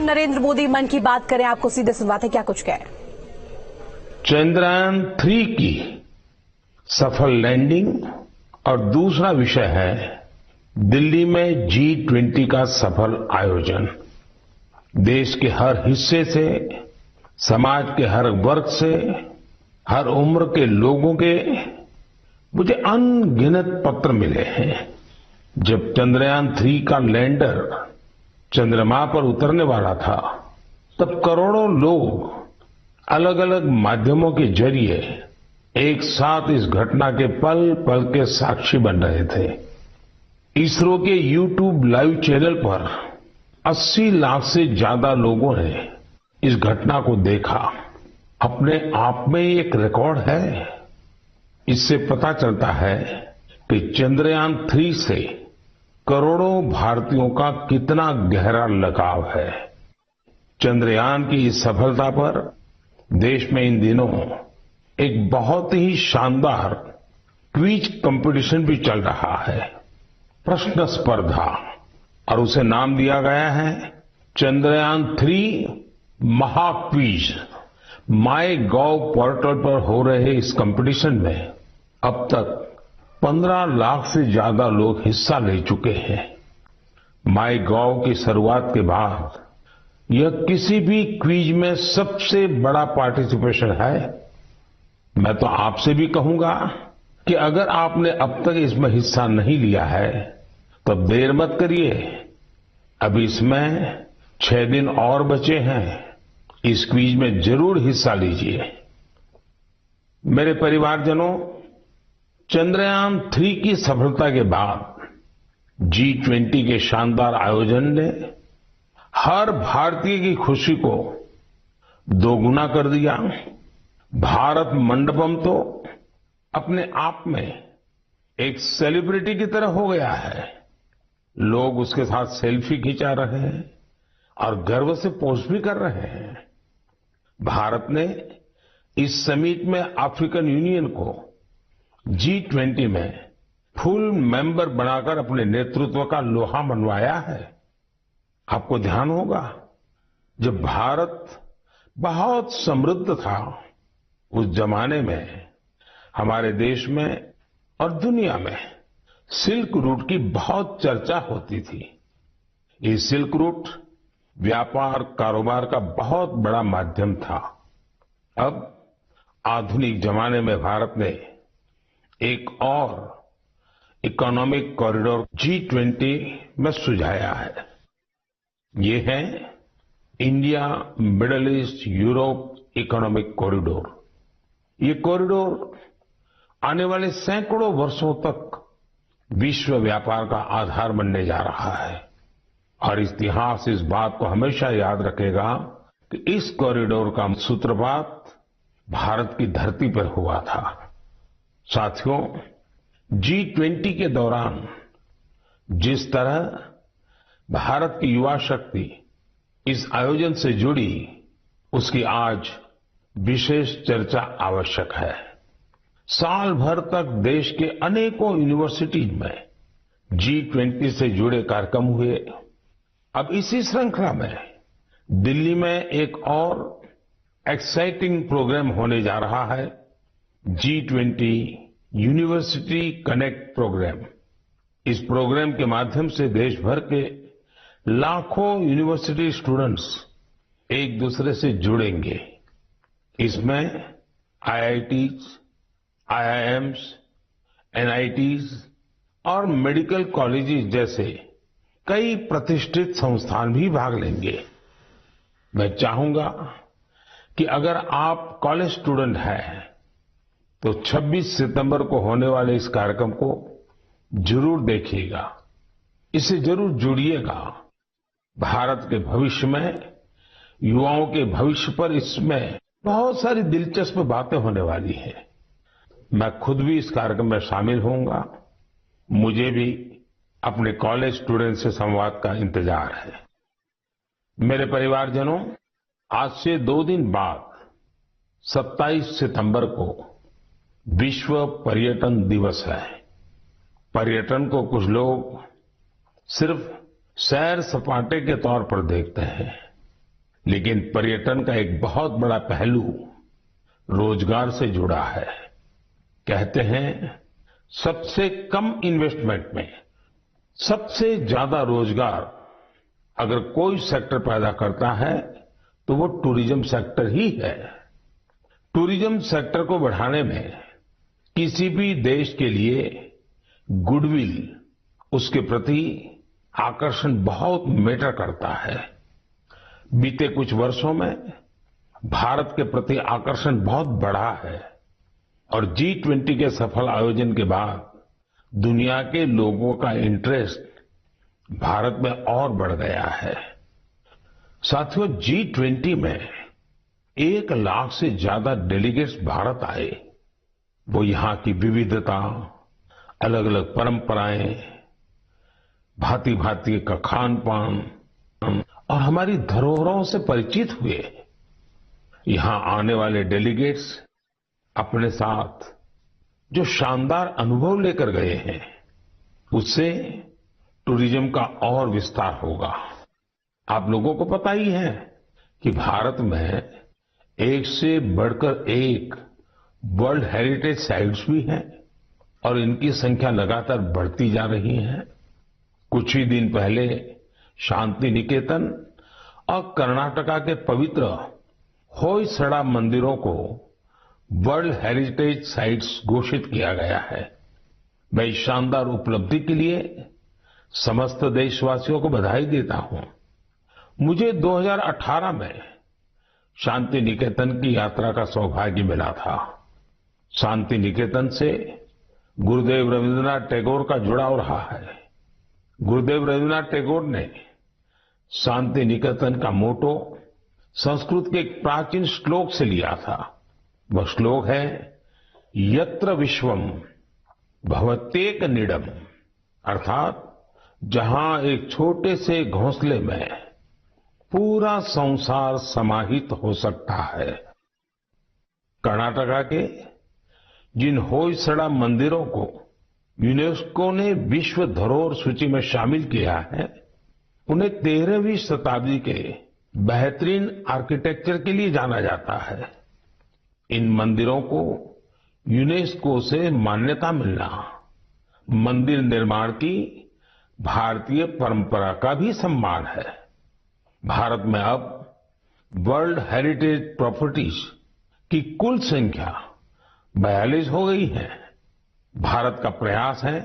नरेंद्र मोदी मन की बात करें, आपको सीधे सुनवाते, क्या कुछ कहें? चंद्रयान-3 की सफल लैंडिंग और दूसरा विषय है दिल्ली में G20 का सफल आयोजन। देश के हर हिस्से से, समाज के हर वर्ग से, हर उम्र के लोगों के मुझे अनगिनत पत्र मिले हैं। जब चंद्रयान-3 का लैंडर चंद्रमा पर उतरने वाला था, तब करोड़ों लोग अलग अलग माध्यमों के जरिए एक साथ इस घटना के पल पल के साक्षी बन रहे थे। इसरो के YouTube लाइव चैनल पर 80 लाख से ज्यादा लोगों ने इस घटना को देखा। अपने आप में एक रिकॉर्ड है। इससे पता चलता है कि चंद्रयान-3 से करोड़ों भारतीयों का कितना गहरा लगाव है। चंद्रयान की इस सफलता पर देश में इन दिनों एक बहुत ही शानदार क्विज कंपटीशन भी चल रहा है, प्रश्न स्पर्धा, और उसे नाम दिया गया है चंद्रयान-3 महाक्विज। MyGov पोर्टल पर हो रहे इस कंपटीशन में अब तक 15 लाख से ज्यादा लोग हिस्सा ले चुके हैं। MyGov की शुरुआत के बाद यह किसी भी क्विज में सबसे बड़ा पार्टिसिपेशन है। मैं तो आपसे भी कहूंगा कि अगर आपने अब तक इसमें हिस्सा नहीं लिया है तो अब देर मत करिए। अब इसमें 6 दिन और बचे हैं। इस क्विज में जरूर हिस्सा लीजिए। मेरे परिवारजनों, चंद्रयान-3 की सफलता के बाद G20 के शानदार आयोजन ने हर भारतीय की खुशी को दोगुना कर दिया। भारत मंडपम तो अपने आप में एक सेलिब्रिटी की तरह हो गया है। लोग उसके साथ सेल्फी खिंचा रहे हैं और गर्व से पोस्ट भी कर रहे हैं। भारत ने इस समिट में अफ्रीकन यूनियन को G20 में फुल मेंबर बनाकर अपने नेतृत्व का लोहा मनवाया है। आपको ध्यान होगा, जब भारत बहुत समृद्ध था, उस जमाने में हमारे देश में और दुनिया में सिल्क रूट की बहुत चर्चा होती थी। ये सिल्क रूट व्यापार कारोबार का बहुत बड़ा माध्यम था। अब आधुनिक जमाने में भारत ने एक और इकोनॉमिक कॉरिडोर G20 में सुझाया है। ये है India middle east Europe economic corridor. ये कॉरिडोर आने वाले सैकड़ों वर्षों तक विश्व व्यापार का आधार बनने जा रहा है और इतिहास इस बात को हमेशा याद रखेगा कि इस कॉरिडोर का सूत्रपात भारत की धरती पर हुआ था। साथियों, G20 के दौरान जिस तरह भारत की युवा शक्ति इस आयोजन से जुड़ी, उसकी आज विशेष चर्चा आवश्यक है। साल भर तक देश के अनेकों यूनिवर्सिटीज में G20 से जुड़े कार्यक्रम हुए। अब इसी श्रृंखला में दिल्ली में एक और एक्साइटिंग प्रोग्राम होने जा रहा है, G20 यूनिवर्सिटी कनेक्ट प्रोग्राम। इस प्रोग्राम के माध्यम से देश भर के लाखों यूनिवर्सिटी स्टूडेंट्स एक दूसरे से जुड़ेंगे। इसमें IITs, IIMs, NITs और मेडिकल कॉलेजेस जैसे कई प्रतिष्ठित संस्थान भी भाग लेंगे। मैं चाहूंगा कि अगर आप कॉलेज स्टूडेंट हैं तो 26 सितंबर को होने वाले इस कार्यक्रम को जरूर देखिएगा, इससे जरूर जुड़िएगा। भारत के भविष्य में, युवाओं के भविष्य पर इसमें बहुत सारी दिलचस्प बातें होने वाली हैं। मैं खुद भी इस कार्यक्रम में शामिल होऊंगा। मुझे भी अपने कॉलेज स्टूडेंट से संवाद का इंतजार है। मेरे परिवारजनों, आज से 2 दिन बाद 27 सितंबर को विश्व पर्यटन दिवस है। पर्यटन को कुछ लोग सिर्फ सैर सपाटे के तौर पर देखते हैं, लेकिन पर्यटन का एक बहुत बड़ा पहलू रोजगार से जुड़ा है। कहते हैं सबसे कम इन्वेस्टमेंट में सबसे ज्यादा रोजगार अगर कोई सेक्टर पैदा करता है तो वो टूरिज्म सेक्टर ही है। टूरिज्म सेक्टर को बढ़ाने में किसी भी देश के लिए गुडविल, उसके प्रति आकर्षण बहुत मैटर करता है। बीते कुछ वर्षों में भारत के प्रति आकर्षण बहुत बढ़ा है और G20 के सफल आयोजन के बाद दुनिया के लोगों का इंटरेस्ट भारत में और बढ़ गया है। साथियों, G20 में 1 लाख से ज्यादा डेलीगेट्स भारत आए। वो यहाँ की विविधता, अलग अलग परंपराएं, भांति भांति का खान पान और हमारी धरोहरों से परिचित हुए। यहाँ आने वाले डेलीगेट्स अपने साथ जो शानदार अनुभव लेकर गए हैं, उससे टूरिज्म का और विस्तार होगा। आप लोगों को पता ही है कि भारत में एक से बढ़कर एक वर्ल्ड हेरिटेज साइट्स भी हैं और इनकी संख्या लगातार बढ़ती जा रही है। कुछ ही दिन पहले शांति निकेतन और कर्नाटका के पवित्र होयसड़ा मंदिरों को वर्ल्ड हेरिटेज साइट्स घोषित किया गया है। मैं इस शानदार उपलब्धि के लिए समस्त देशवासियों को बधाई देता हूं। मुझे 2018 में शांति निकेतन की यात्रा का सौभाग्य मिला था। शांति निकेतन से गुरुदेव रविन्द्रनाथ टैगोर का जुड़ाव रहा है। गुरुदेव रविन्द्रनाथ टैगोर ने शांति निकेतन का मोटो संस्कृत के एक प्राचीन श्लोक से लिया था। वह श्लोक है, यत्र विश्वम भवत्येक नीडम, अर्थात जहां एक छोटे से घोंसले में पूरा संसार समाहित हो सकता है। कर्नाटका के जिन होयसड़ा मंदिरों को यूनेस्को ने विश्व धरोहर सूची में शामिल किया है, उन्हें 13वीं शताब्दी के बेहतरीन आर्किटेक्चर के लिए जाना जाता है। इन मंदिरों को यूनेस्को से मान्यता मिलना मंदिर निर्माण की भारतीय परंपरा का भी सम्मान है। भारत में अब वर्ल्ड हेरिटेज प्रॉपर्टीज की कुल संख्या 42 हो गई है। भारत का प्रयास है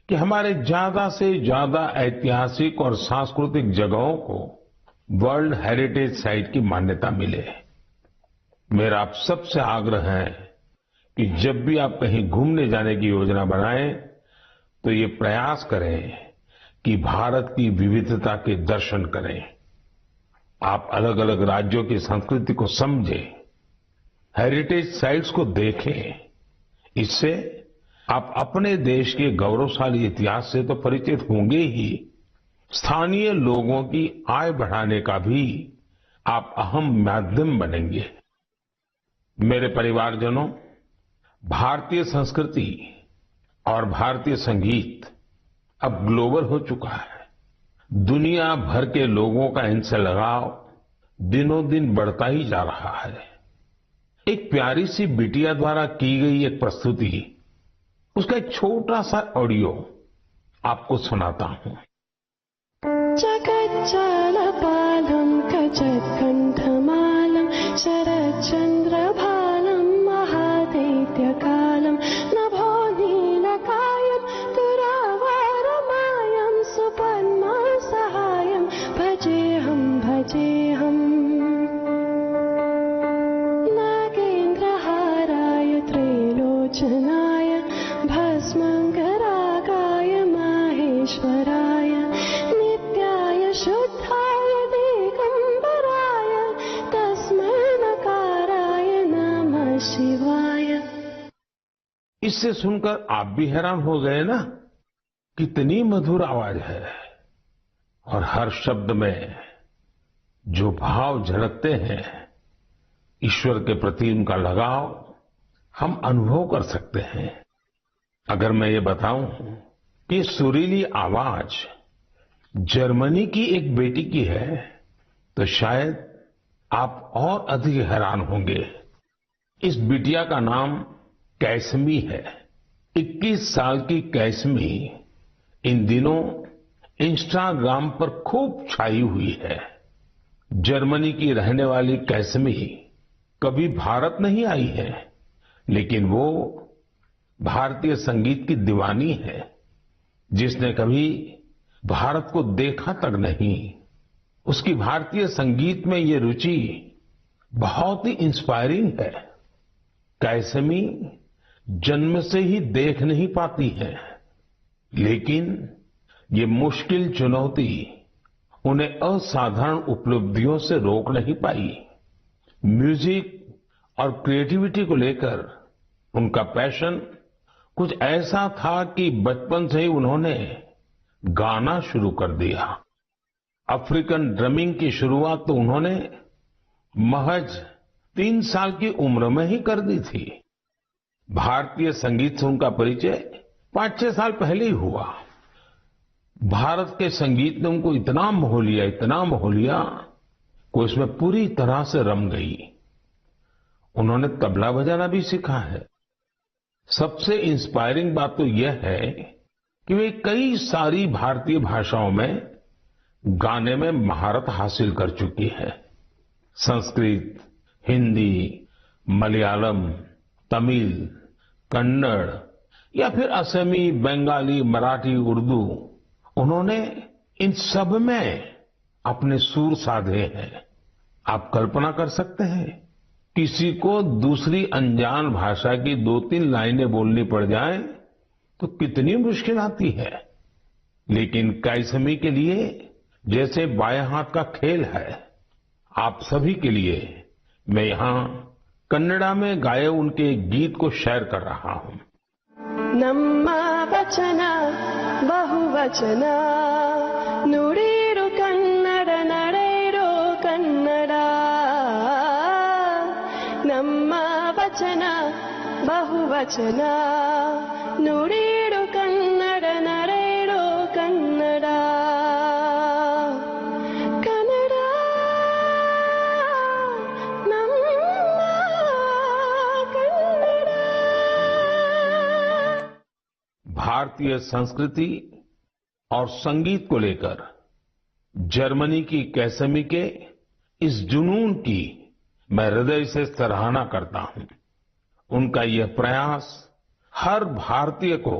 कि हमारे ज्यादा से ज्यादा ऐतिहासिक और सांस्कृतिक जगहों को वर्ल्ड हेरिटेज साइट की मान्यता मिले। मेरा आप सबसे आग्रह है कि जब भी आप कहीं घूमने जाने की योजना बनाएं तो ये प्रयास करें कि भारत की विविधता के दर्शन करें। आप अलग अलग राज्यों की संस्कृति को समझें, हेरिटेज साइट्स को देखें। इससे आप अपने देश के गौरवशाली इतिहास से तो परिचित होंगे ही, स्थानीय लोगों की आय बढ़ाने का भी आप अहम माध्यम बनेंगे। मेरे परिवारजनों, भारतीय संस्कृति और भारतीय संगीत अब ग्लोबल हो चुका है। दुनिया भर के लोगों का इनसे लगाव दिनों दिन बढ़ता ही जा रहा है। एक प्यारी सी बिटिया द्वारा की गई एक प्रस्तुति, उसका एक छोटा सा ऑडियो आपको सुनाता हूं। जगज्जालपालं कजत्कण्ठमालं शरच्चन्द्रभालं महादैत्यकालं नभो नीलकायं तुरावरमायं सुपद्मसहायं भजेऽहं भजेऽहम् नागेन्द्रहाराय त्रैलोचनाय भस्मङ्गरागाय माहेश्वराय नित्याय शुद्धाय दिगम्बराय तस्मै नकाराय नमः शिवाय। इससे सुनकर आप भी हैरान हो गए ना, कितनी मधुर आवाज है और हर शब्द में जो भाव झलकते हैं, ईश्वर के प्रति उनका लगाव हम अनुभव कर सकते हैं। अगर मैं ये बताऊं कि सुरीली आवाज जर्मनी की एक बेटी की है, तो शायद आप और अधिक हैरान होंगे। इस बिटिया का नाम कैसमी है। 21 साल की कैसमी इन दिनों इंस्टाग्राम पर खूब छाई हुई है। जर्मनी की रहने वाली कैसमी कभी भारत नहीं आई है, लेकिन वो भारतीय संगीत की दीवानी है। जिसने कभी भारत को देखा तक नहीं, उसकी भारतीय संगीत में ये रुचि बहुत ही इंस्पायरिंग है। कैसमी जन्म से ही देख नहीं पाती है, लेकिन ये मुश्किल चुनौती उन्हें असाधारण उपलब्धियों से रोक नहीं पाई। म्यूजिक और क्रिएटिविटी को लेकर उनका पैशन कुछ ऐसा था कि बचपन से ही उन्होंने गाना शुरू कर दिया। अफ्रीकन ड्रमिंग की शुरुआत तो उन्होंने महज 3 साल की उम्र में ही कर दी थी। भारतीय संगीत से उनका परिचय 5-6 साल पहले ही हुआ। भारत के संगीत ने उनको इतना मोह लिया कि उसमें पूरी तरह से रम गई। उन्होंने तबला बजाना भी सीखा है। सबसे इंस्पायरिंग बात तो यह है कि वे कई सारी भारतीय भाषाओं में गाने में महारत हासिल कर चुकी है। संस्कृत, हिंदी, मलयालम, तमिल, कन्नड़ या फिर असमी, बंगाली, मराठी, उर्दू, उन्होंने इन सब में अपने सुर साधे हैं। आप कल्पना कर सकते हैं, किसी को दूसरी अनजान भाषा की 2-3 लाइनें बोलनी पड़ जाए तो कितनी मुश्किल आती है। लेकिन कैसमी के लिए जैसे बाएं हाथ का खेल है। आप सभी के लिए मैं यहां कन्नड़ा में गाए उनके गीत को शेयर कर रहा हूं। ನಮ್ಮ ವಚನ ಬಹುವಚನ ನುಡಿರು ಕನ್ನಡ ನಡೆಯಿರೋ ಕನ್ನಡ ನಮ್ಮ ವಚನ ಬಹುವಚನ ನುಡಿರು ಕನ್ನಡ ನಡೆಯಿರೋ ಕನ್ನಡ ಕನ್ನಡ ನಮ್ಮ ಕನ್ನಡ। भारतीय संस्कृति और संगीत को लेकर जर्मनी की कैसमी के इस जुनून की मैं हृदय से सराहना करता हूं। उनका यह प्रयास हर भारतीय को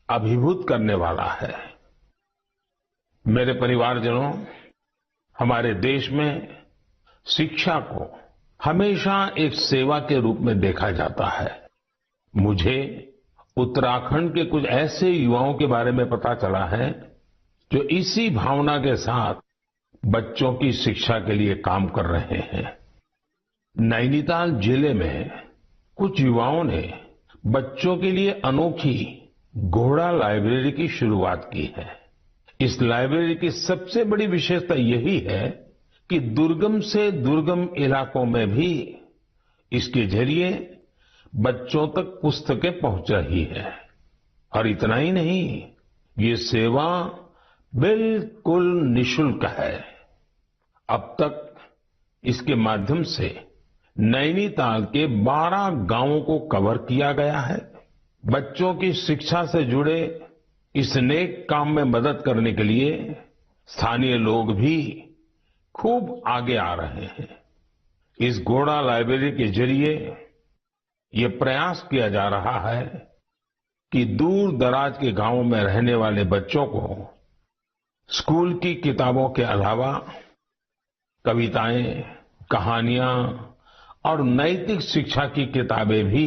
अभिभूत करने वाला है। मेरे परिवारजनों, हमारे देश में शिक्षा को हमेशा एक सेवा के रूप में देखा जाता है। मुझे उत्तराखंड के कुछ ऐसे युवाओं के बारे में पता चला है जो इसी भावना के साथ बच्चों की शिक्षा के लिए काम कर रहे हैं। नैनीताल जिले में कुछ युवाओं ने बच्चों के लिए अनोखी घोड़ा लाइब्रेरी की शुरुआत की है। इस लाइब्रेरी की सबसे बड़ी विशेषता यही है कि दुर्गम से दुर्गम इलाकों में भी इसके जरिए बच्चों तक पुस्तकें पहुंच रही है। और इतना ही नहीं, ये सेवा बिल्कुल निशुल्क है। अब तक इसके माध्यम से नैनीताल के 12 गांवों को कवर किया गया है। बच्चों की शिक्षा से जुड़े इस नेक काम में मदद करने के लिए स्थानीय लोग भी खूब आगे आ रहे हैं। इस घोड़ा लाइब्रेरी के जरिए ये प्रयास किया जा रहा है कि दूर दराज के गांवों में रहने वाले बच्चों को स्कूल की किताबों के अलावा कविताएं, कहानियां और नैतिक शिक्षा की किताबें भी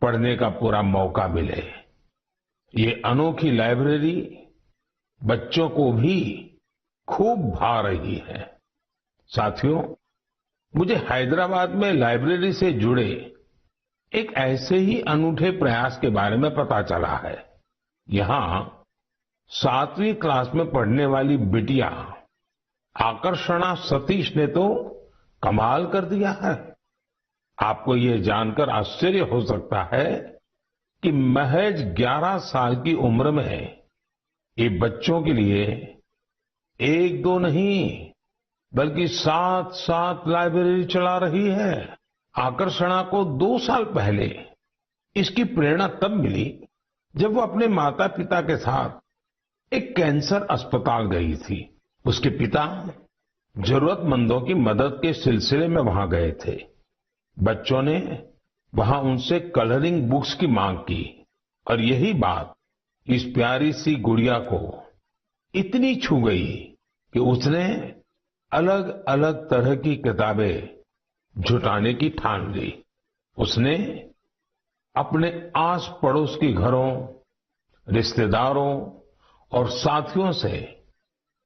पढ़ने का पूरा मौका मिले। ये अनोखी लाइब्रेरी बच्चों को भी खूब भा रही है। साथियों, मुझे हैदराबाद में लाइब्रेरी से जुड़े एक ऐसे ही अनूठे प्रयास के बारे में पता चला है। यहां 7वीं क्लास में पढ़ने वाली बिटिया आकर्षणा सतीश ने तो कमाल कर दिया है। आपको ये जानकर आश्चर्य हो सकता है कि महज 11 साल की उम्र में ये बच्चों के लिए 1-2 नहीं बल्कि 7 लाइब्रेरी चला रही है। आकर्षणा को 2 साल पहले इसकी प्रेरणा तब मिली जब वो अपने माता पिता के साथ एक कैंसर अस्पताल गई थी। उसके पिता जरूरतमंदों की मदद के सिलसिले में वहां गए थे। बच्चों ने वहां उनसे कलरिंग बुक्स की मांग की और यही बात इस प्यारी सी गुड़िया को इतनी छू गई कि उसने अलग अलग तरह की किताबें जुटाने की ठान ली। उसने अपने आस पड़ोस के घरों, रिश्तेदारों और साथियों से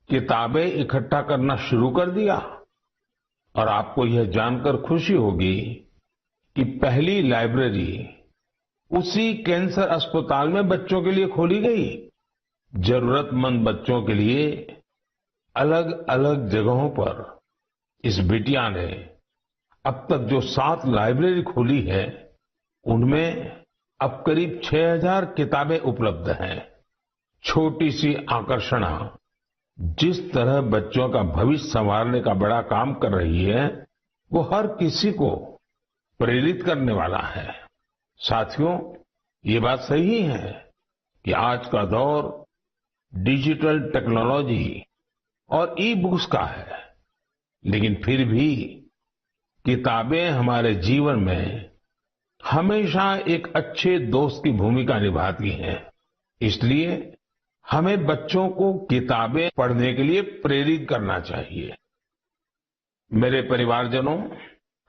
किताबें इकट्ठा करना शुरू कर दिया। और आपको यह जानकर खुशी होगी कि पहली लाइब्रेरी उसी कैंसर अस्पताल में बच्चों के लिए खोली गई। जरूरतमंद बच्चों के लिए अलग अलग जगहों पर इस बिटिया ने अब तक जो 7 लाइब्रेरी खोली है, उनमें अब करीब 6000 किताबें उपलब्ध हैं। छोटी सी आकर्षणा जिस तरह बच्चों का भविष्य संवारने का बड़ा काम कर रही है, वो हर किसी को प्रेरित करने वाला है। साथियों, ये बात सही है कि आज का दौर डिजिटल टेक्नोलॉजी और ई बुक्स का है, लेकिन फिर भी किताबें हमारे जीवन में हमेशा एक अच्छे दोस्त की भूमिका निभाती हैं। इसलिए हमें बच्चों को किताबें पढ़ने के लिए प्रेरित करना चाहिए। मेरे परिवारजनों,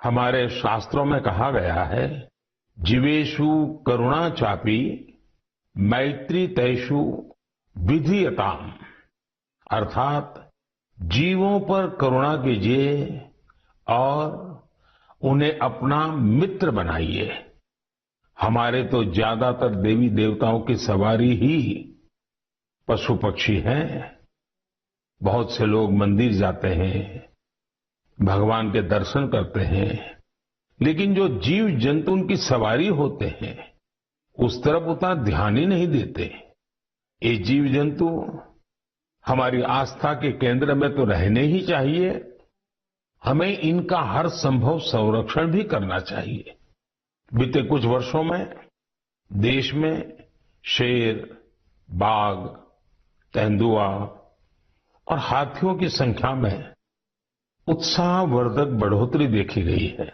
हमारे शास्त्रों में कहा गया है, जीवेषु करुणा चापि मैत्री तेषु विधीयताम, अर्थात जीवों पर करुणा कीजिए और उन्हें अपना मित्र बनाइए। हमारे तो ज्यादातर देवी देवताओं की सवारी ही पशु पक्षी हैं। बहुत से लोग मंदिर जाते हैं, भगवान के दर्शन करते हैं, लेकिन जो जीव जंतु उनकी सवारी होते हैं, उस तरफ उतना ध्यान ही नहीं देते। ये जीव जंतु हमारी आस्था के केंद्र में तो रहने ही चाहिए। हमें इनका हर संभव संरक्षण भी करना चाहिए। बीते कुछ वर्षों में देश में शेर, बाघ, तेंदुआ और हाथियों की संख्या में उत्साहवर्धक बढ़ोतरी देखी गई है।